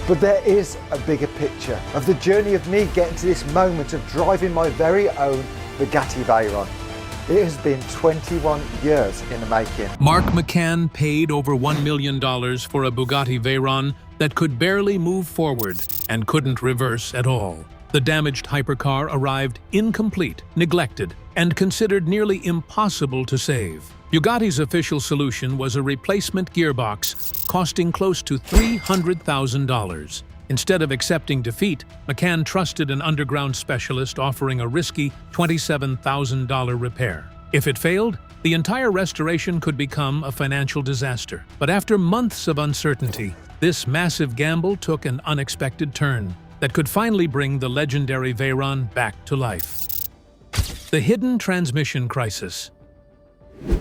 But there is a bigger picture of the journey of me getting to this moment of driving my very own Bugatti Veyron. It has been 21 years in the making. Mark McCann paid over $1 million for a Bugatti Veyron that could barely move forward and couldn't reverse at all. The damaged hypercar arrived incomplete, neglected, and considered nearly impossible to save. Bugatti's official solution was a replacement gearbox costing close to $300,000. Instead of accepting defeat, McCann trusted an underground specialist offering a risky $27,000 repair. If it failed, the entire restoration could become a financial disaster. But after months of uncertainty, this massive gamble took an unexpected turn that could finally bring the legendary Veyron back to life. The hidden transmission crisis.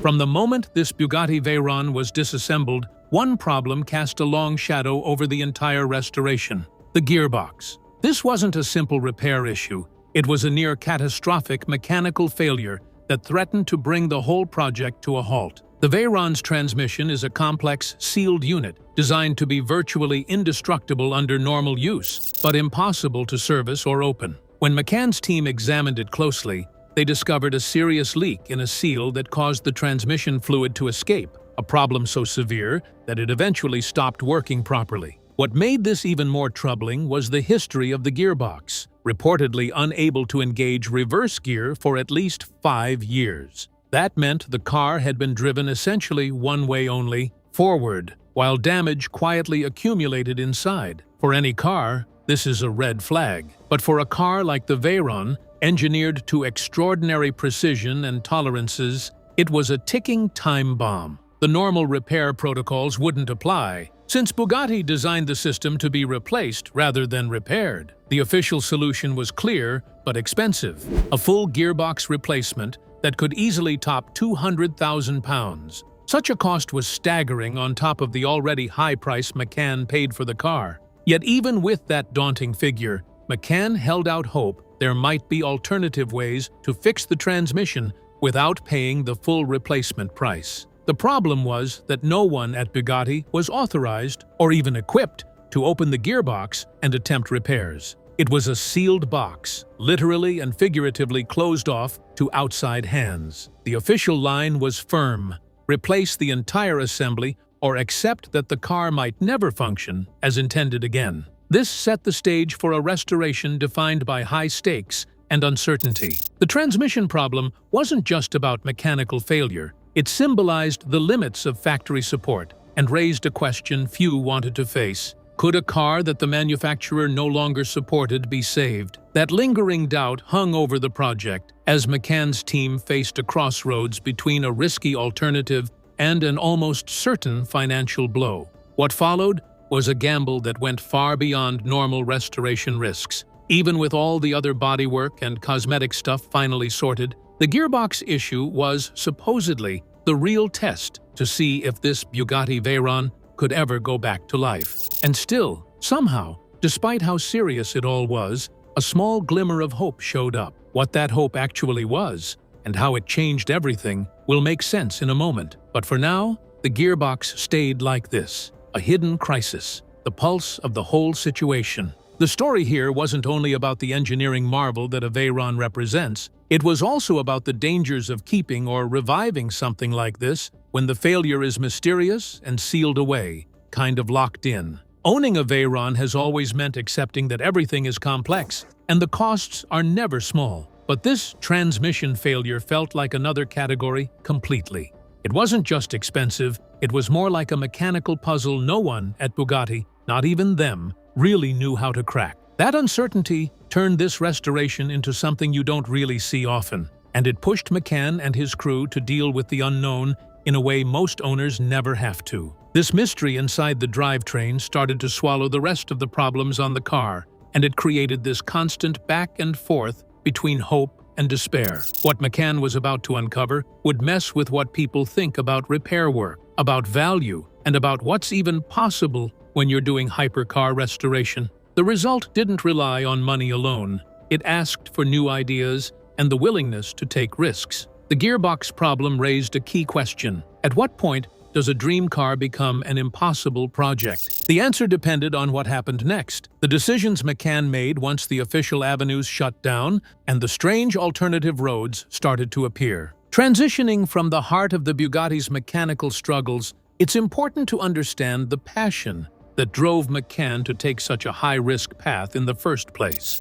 From the moment this Bugatti Veyron was disassembled, one problem cast a long shadow over the entire restoration: the gearbox. This wasn't a simple repair issue. It was a near-catastrophic mechanical failure that threatened to bring the whole project to a halt. The Veyron's transmission is a complex, sealed unit designed to be virtually indestructible under normal use, but impossible to service or open. When McCann's team examined it closely, they discovered a serious leak in a seal that caused the transmission fluid to escape, a problem so severe that it eventually stopped working properly. What made this even more troubling was the history of the gearbox, reportedly unable to engage reverse gear for at least 5 years. That meant the car had been driven essentially one way only, forward, while damage quietly accumulated inside. For any car, this is a red flag. But for a car like the Veyron, engineered to extraordinary precision and tolerances, it was a ticking time bomb. The normal repair protocols wouldn't apply, since Bugatti designed the system to be replaced rather than repaired. The official solution was clear but expensive: a full gearbox replacement that could easily top £200,000. Such a cost was staggering on top of the already high price McCann paid for the car. Yet even with that daunting figure, McCann held out hope there might be alternative ways to fix the transmission without paying the full replacement price. The problem was that no one at Bugatti was authorized or even equipped to open the gearbox and attempt repairs. It was a sealed box, literally and figuratively closed off to outside hands. The official line was firm: replace the entire assembly or accept that the car might never function as intended again. This set the stage for a restoration defined by high stakes and uncertainty. The transmission problem wasn't just about mechanical failure. It symbolized the limits of factory support and raised a question few wanted to face: could a car that the manufacturer no longer supported be saved? That lingering doubt hung over the project as McCann's team faced a crossroads between a risky alternative and an almost certain financial blow. What followed was a gamble that went far beyond normal restoration risks. Even with all the other bodywork and cosmetic stuff finally sorted, the gearbox issue was supposedly the real test to see if this Bugatti Veyron could ever go back to life. And still, somehow, despite how serious it all was, a small glimmer of hope showed up. What that hope actually was, and how it changed everything, will make sense in a moment. But for now, the gearbox stayed like this: a hidden crisis, the pulse of the whole situation. The story here wasn't only about the engineering marvel that a Veyron represents, it was also about the dangers of keeping or reviving something like this when the failure is mysterious and sealed away, kind of locked in. Owning a Veyron has always meant accepting that everything is complex, and the costs are never small. But this transmission failure felt like another category completely. It wasn't just expensive, it was more like a mechanical puzzle no one at Bugatti, not even them, really knew how to crack. That uncertainty turned this restoration into something you don't really see often, and it pushed McCann and his crew to deal with the unknown in a way most owners never have to. This mystery inside the drivetrain started to swallow the rest of the problems on the car, and it created this constant back and forth between hope and despair. What McCann was about to uncover would mess with what people think about repair work, about value, and about what's even possible when you're doing hypercar restoration. The result didn't rely on money alone. It asked for new ideas and the willingness to take risks. The gearbox problem raised a key question. At what point does a dream car become an impossible project? The answer depended on what happened next. The decisions McCann made once the official avenues shut down and the strange alternative roads started to appear. Transitioning from the heart of the Bugatti's mechanical struggles, it's important to understand the passion that drove McCann to take such a high-risk path in the first place.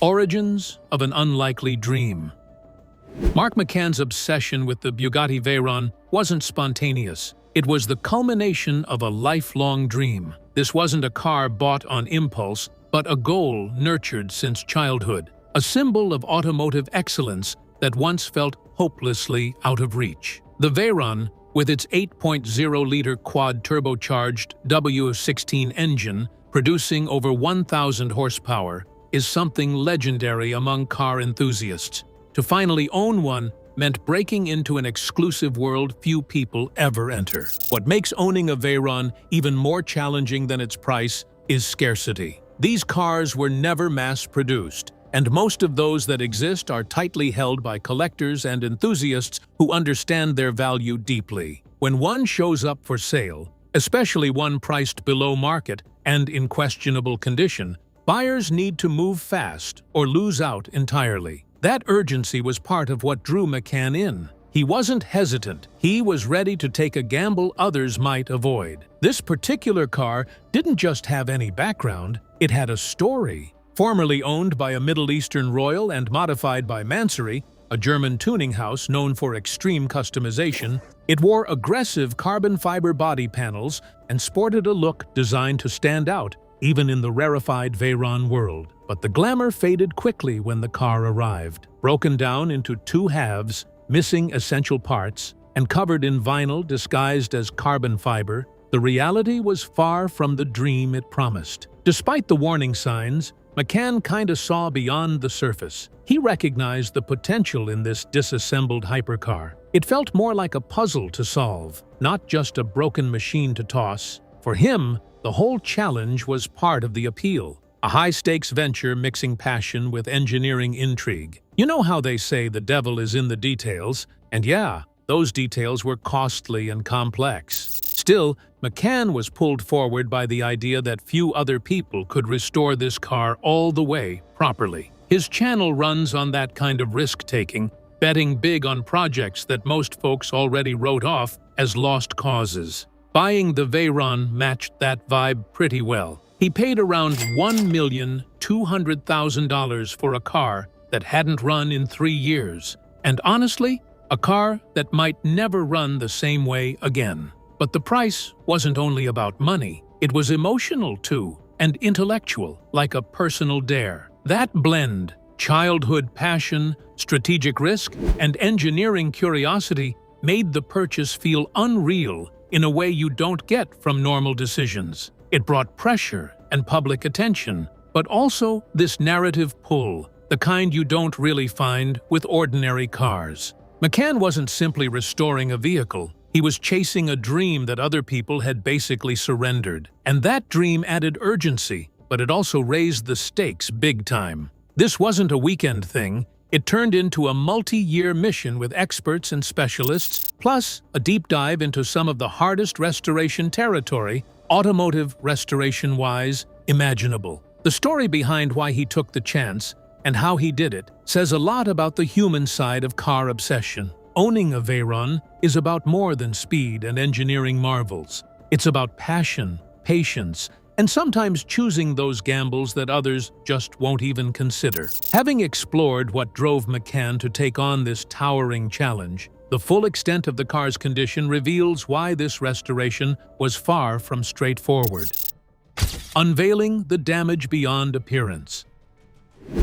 Origins of an unlikely dream. Mark McCann's obsession with the Bugatti Veyron wasn't spontaneous. It was the culmination of a lifelong dream. This wasn't a car bought on impulse, but a goal nurtured since childhood, a symbol of automotive excellence that once felt hopelessly out of reach. The Veyron, with its 8.0-liter quad-turbocharged W16 engine producing over 1,000 horsepower, is something legendary among car enthusiasts. To finally own one meant breaking into an exclusive world few people ever enter. What makes owning a Veyron even more challenging than its price is scarcity. These cars were never mass-produced, and most of those that exist are tightly held by collectors and enthusiasts who understand their value deeply. When one shows up for sale, especially one priced below market and in questionable condition, buyers need to move fast or lose out entirely. That urgency was part of what drew McCann in. He wasn't hesitant. He was ready to take a gamble others might avoid. This particular car didn't just have any background, it had a story. Formerly owned by a Middle Eastern royal and modified by Mansory, a German tuning house known for extreme customization, it wore aggressive carbon fiber body panels and sported a look designed to stand out, even in the rarefied Veyron world. But the glamour faded quickly when the car arrived. Broken down into two halves, missing essential parts, and covered in vinyl disguised as carbon fiber, the reality was far from the dream it promised. Despite the warning signs, McCann kinda saw beyond the surface. He recognized the potential in this disassembled hypercar. It felt more like a puzzle to solve, not just a broken machine to toss. For him, the whole challenge was part of the appeal. A high-stakes venture mixing passion with engineering intrigue. You know how they say the devil is in the details, and yeah, those details were costly and complex. Still, McCann was pulled forward by the idea that few other people could restore this car all the way properly. His channel runs on that kind of risk-taking, betting big on projects that most folks already wrote off as lost causes. Buying the Veyron matched that vibe pretty well. He paid around $1,200,000 for a car that hadn't run in 3 years. And honestly, a car that might never run the same way again. But the price wasn't only about money. It was emotional too, and intellectual, like a personal dare. That blend, childhood passion, strategic risk, and engineering curiosity, made the purchase feel unreal in a way you don't get from normal decisions. It brought pressure and public attention, but also this narrative pull, the kind you don't really find with ordinary cars. McCann wasn't simply restoring a vehicle. He was chasing a dream that other people had basically surrendered. And that dream added urgency, but it also raised the stakes big time. This wasn't a weekend thing. It turned into a multi-year mission with experts and specialists, plus a deep dive into some of the hardest restoration territory, automotive restoration-wise, imaginable. The story behind why he took the chance and how he did it says a lot about the human side of car obsession. Owning a Veyron is about more than speed and engineering marvels. It's about passion, patience, and sometimes choosing those gambles that others just won't even consider. Having explored what drove McCann to take on this towering challenge, the full extent of the car's condition reveals why this restoration was far from straightforward. Unveiling the damage beyond appearance.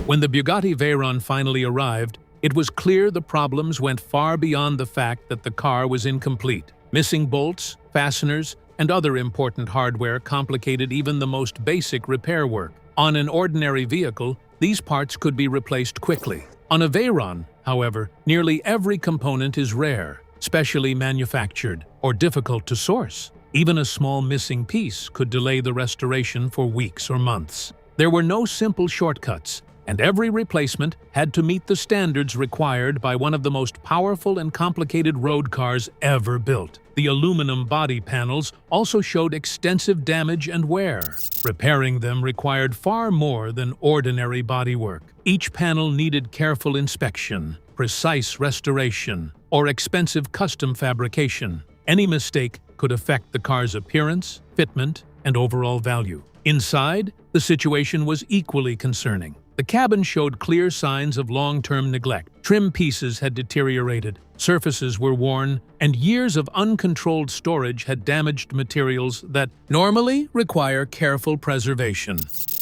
When the Bugatti Veyron finally arrived, it was clear the problems went far beyond the fact that the car was incomplete. Missing bolts, fasteners, and other important hardware complicated even the most basic repair work. On an ordinary vehicle, these parts could be replaced quickly. On a Veyron, however, nearly every component is rare, specially manufactured, or difficult to source. Even a small missing piece could delay the restoration for weeks or months. There were no simple shortcuts. and every replacement had to meet the standards required by one of the most powerful and complicated road cars ever built. The aluminum body panels also showed extensive damage and wear. Repairing them required far more than ordinary bodywork. Each panel needed careful inspection, precise restoration, or expensive custom fabrication. Any mistake could affect the car's appearance, fitment, and overall value. Inside, the situation was equally concerning. The cabin showed clear signs of long-term neglect. Trim pieces had deteriorated, surfaces were worn, and years of uncontrolled storage had damaged materials that normally require careful preservation.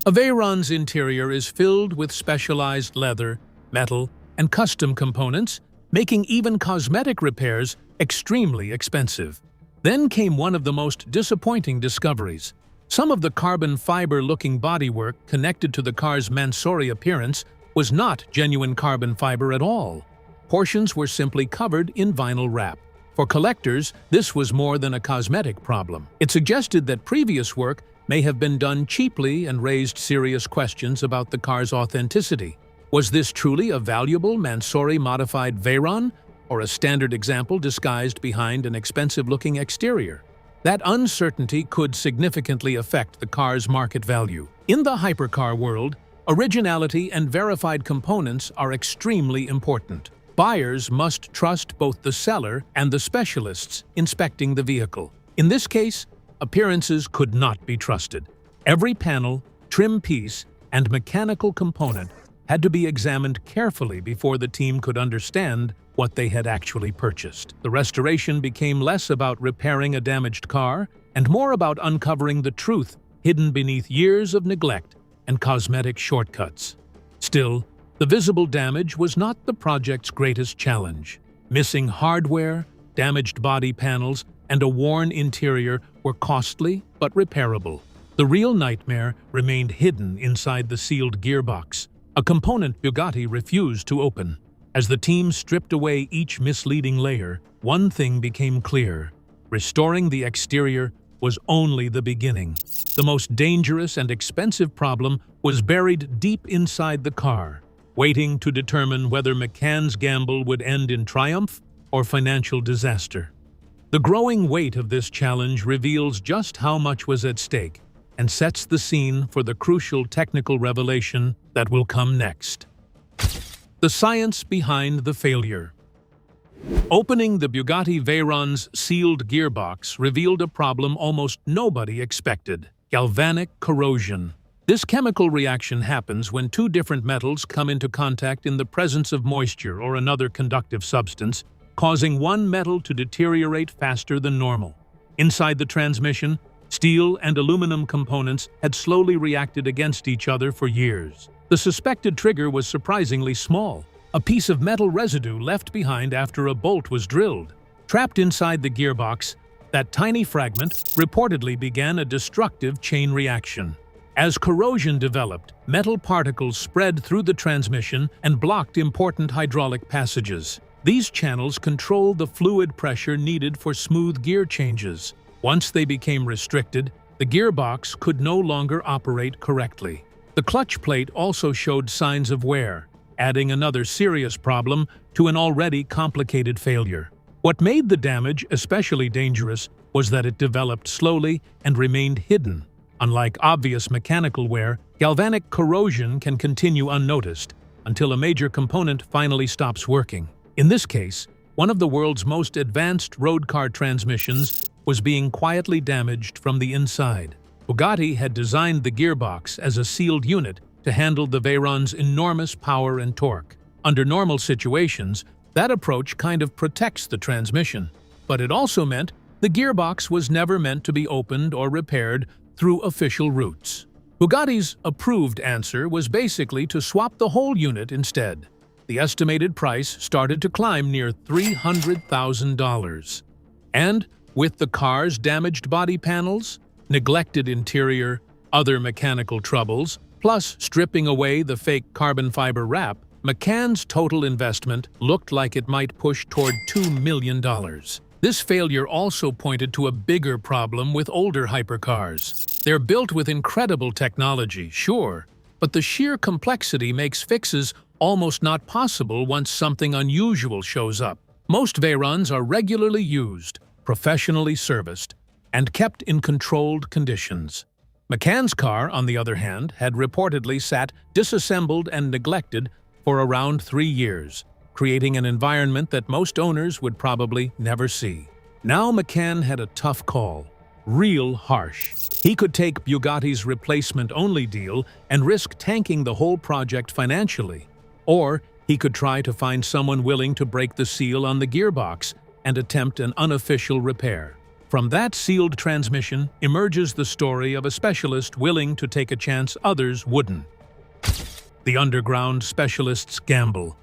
A Veyron's interior is filled with specialized leather, metal, and custom components, making even cosmetic repairs extremely expensive. Then came one of the most disappointing discoveries. Some of the carbon fiber-looking bodywork connected to the car's Mansory appearance was not genuine carbon fiber at all. Portions were simply covered in vinyl wrap. For collectors, this was more than a cosmetic problem. It suggested that previous work may have been done cheaply and raised serious questions about the car's authenticity. Was this truly a valuable Mansory-modified Veyron, or a standard example disguised behind an expensive-looking exterior? That uncertainty could significantly affect the car's market value. In the hypercar world, originality and verified components are extremely important. Buyers must trust both the seller and the specialists inspecting the vehicle. In this case, appearances could not be trusted. Every panel, trim piece, and mechanical component had to be examined carefully before the team could understand what they had actually purchased. The restoration became less about repairing a damaged car and more about uncovering the truth hidden beneath years of neglect and cosmetic shortcuts. Still, the visible damage was not the project's greatest challenge. Missing hardware, damaged body panels, and a worn interior were costly but repairable. The real nightmare remained hidden inside the sealed gearbox, a component Bugatti refused to open. As the team stripped away each misleading layer, one thing became clear: restoring the exterior was only the beginning. The most dangerous and expensive problem was buried deep inside the car, waiting to determine whether McCann's gamble would end in triumph or financial disaster. The growing weight of this challenge reveals just how much was at stake and sets the scene for the crucial technical revelation that will come next. The science behind the failure. Opening the Bugatti Veyron's sealed gearbox revealed a problem almost nobody expected: galvanic corrosion. This chemical reaction happens when two different metals come into contact in the presence of moisture or another conductive substance, causing one metal to deteriorate faster than normal. Inside the transmission, steel and aluminum components had slowly reacted against each other for years. The suspected trigger was surprisingly small, a piece of metal residue left behind after a bolt was drilled. Trapped inside the gearbox, that tiny fragment reportedly began a destructive chain reaction. As corrosion developed, metal particles spread through the transmission and blocked important hydraulic passages. These channels control the fluid pressure needed for smooth gear changes. Once they became restricted, the gearbox could no longer operate correctly. The clutch plate also showed signs of wear, adding another serious problem to an already complicated failure. What made the damage especially dangerous was that it developed slowly and remained hidden. Unlike obvious mechanical wear, galvanic corrosion can continue unnoticed until a major component finally stops working. In this case, one of the world's most advanced road car transmissions was being quietly damaged from the inside. Bugatti had designed the gearbox as a sealed unit to handle the Veyron's enormous power and torque. Under normal situations, that approach kind of protects the transmission. But it also meant the gearbox was never meant to be opened or repaired through official routes. Bugatti's approved answer was basically to swap the whole unit instead. The estimated price started to climb near $300,000. And with the car's damaged body panels, neglected interior, other mechanical troubles, plus stripping away the fake carbon fiber wrap, McCann's total investment looked like it might push toward $2 million. This failure also pointed to a bigger problem with older hypercars. They're built with incredible technology, sure, But the sheer complexity makes fixes almost not possible once something unusual shows up. Most Veyrons are regularly used, professionally serviced, and kept in controlled conditions. McCann's car, on the other hand, had reportedly sat disassembled and neglected for around 3 years, creating an environment that most owners would probably never see. Now McCann had a tough call. Real harsh. He could take Bugatti's replacement-only deal and risk tanking the whole project financially. Or he could try to find someone willing to break the seal on the gearbox and attempt an unofficial repair. From that sealed transmission emerges the story of a specialist willing to take a chance others wouldn't. The underground specialist's gamble.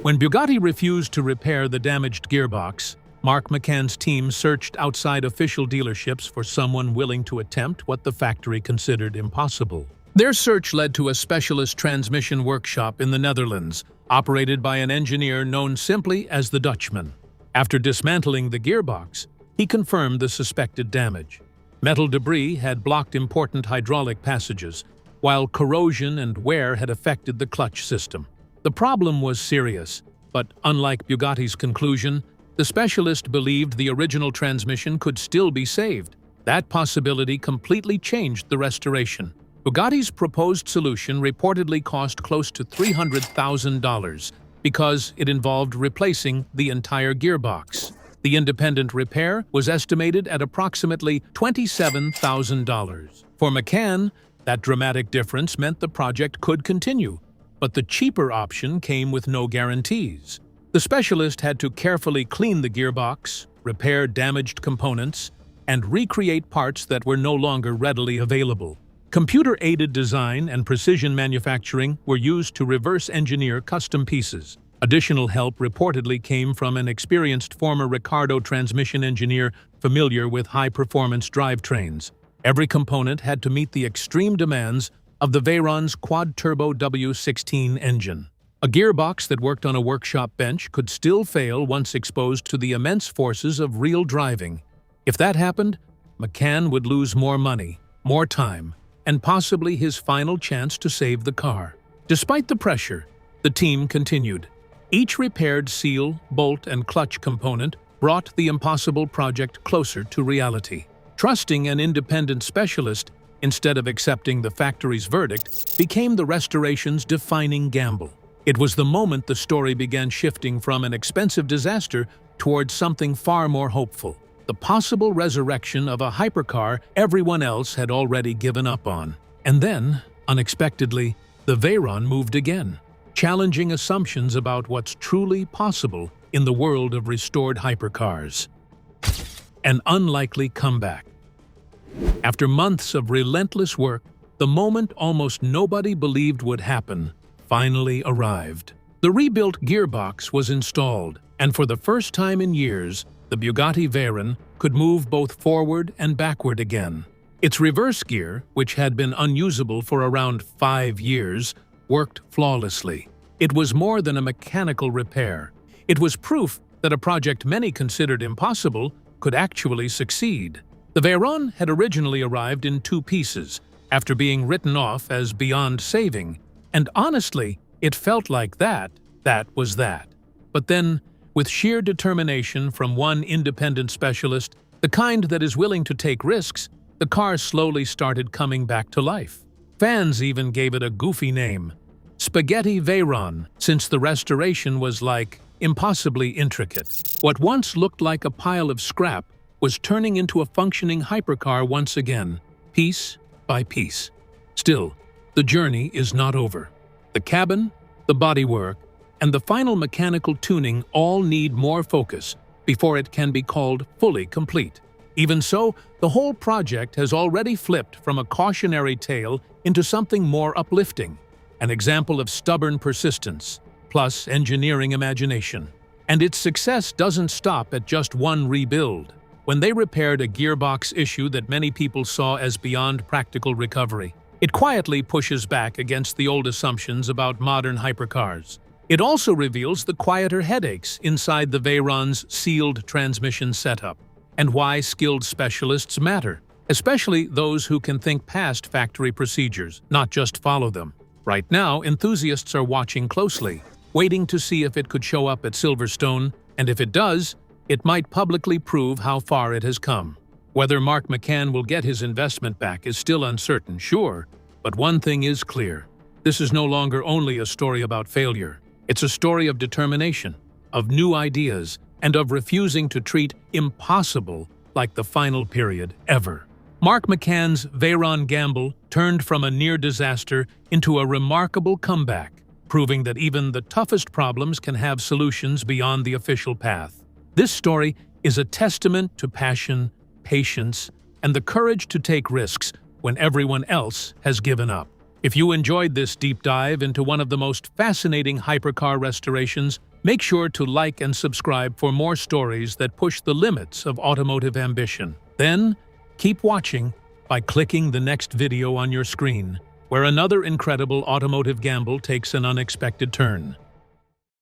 When Bugatti refused to repair the damaged gearbox, Mark McCann's team searched outside official dealerships for someone willing to attempt what the factory considered impossible. Their search led to a specialist transmission workshop in the Netherlands, operated by an engineer known simply as the Dutchman. After dismantling the gearbox, he confirmed the suspected damage. Metal debris had blocked important hydraulic passages, while corrosion and wear had affected the clutch system. The problem was serious, but unlike Bugatti's conclusion, the specialist believed the original transmission could still be saved. That possibility completely changed the restoration. Bugatti's proposed solution reportedly cost close to $300,000 because it involved replacing the entire gearbox. The independent repair was estimated at approximately $27,000. For McCann, that dramatic difference meant the project could continue, but the cheaper option came with no guarantees. The specialist had to carefully clean the gearbox, repair damaged components, and recreate parts that were no longer readily available. Computer-aided design and precision manufacturing were used to reverse engineer custom pieces. Additional help reportedly came from an experienced former Ricardo transmission engineer familiar with high-performance drivetrains. Every component had to meet the extreme demands of the Veyron's quad-turbo W16 engine. A gearbox that worked on a workshop bench could still fail once exposed to the immense forces of real driving. If that happened, McCann would lose more money, more time, and possibly his final chance to save the car. Despite the pressure, the team continued. Each repaired seal, bolt, and clutch component brought the impossible project closer to reality. Trusting an independent specialist instead of accepting the factory's verdict became the restoration's defining gamble. It was the moment the story began shifting from an expensive disaster towards something far more hopeful, the possible resurrection of a hypercar everyone else had already given up on. And then, unexpectedly, the Veyron moved again, challenging assumptions about what's truly possible in the world of restored hypercars. An unlikely comeback. After months of relentless work, the moment almost nobody believed would happen finally arrived. The rebuilt gearbox was installed, and for the first time in years, the Bugatti Veyron could move both forward and backward again. Its reverse gear, which had been unusable for around 5 years, worked flawlessly. It was more than a mechanical repair. It was proof that a project many considered impossible could actually succeed. The Veyron had originally arrived in 2 pieces, after being written off as beyond saving, and honestly, it felt like that was that. But then, with sheer determination from one independent specialist, the kind that is willing to take risks, the car slowly started coming back to life. Fans even gave it a goofy name, Spaghetti Veyron, since the restoration was like impossibly intricate. What once looked like a pile of scrap was turning into a functioning hypercar once again, piece by piece. Still, the journey is not over. The cabin, the bodywork, and the final mechanical tuning all need more focus before it can be called fully complete. Even so, the whole project has already flipped from a cautionary tale into something more uplifting, an example of stubborn persistence, plus engineering imagination. And its success doesn't stop at just one rebuild. When they repaired a gearbox issue that many people saw as beyond practical recovery, it quietly pushes back against the old assumptions about modern hypercars. It also reveals the quieter headaches inside the Veyron's sealed transmission setup, and why skilled specialists matter. especially those who can think past factory procedures, not just follow them. Right now, enthusiasts are watching closely, waiting to see if it could show up at Silverstone, and if it does, it might publicly prove how far it has come. Whether Mark McCann will get his investment back is still uncertain, sure, but one thing is clear. This is no longer only a story about failure. It's a story of determination, of new ideas, and of refusing to treat impossible like the final period ever. Mark McCann's Veyron gamble turned from a near disaster into a remarkable comeback, proving that even the toughest problems can have solutions beyond the official path. This story is a testament to passion, patience, and the courage to take risks when everyone else has given up. If you enjoyed this deep dive into one of the most fascinating hypercar restorations, make sure to like and subscribe for more stories that push the limits of automotive ambition. Then, keep watching by clicking the next video on your screen, where another incredible automotive gamble takes an unexpected turn.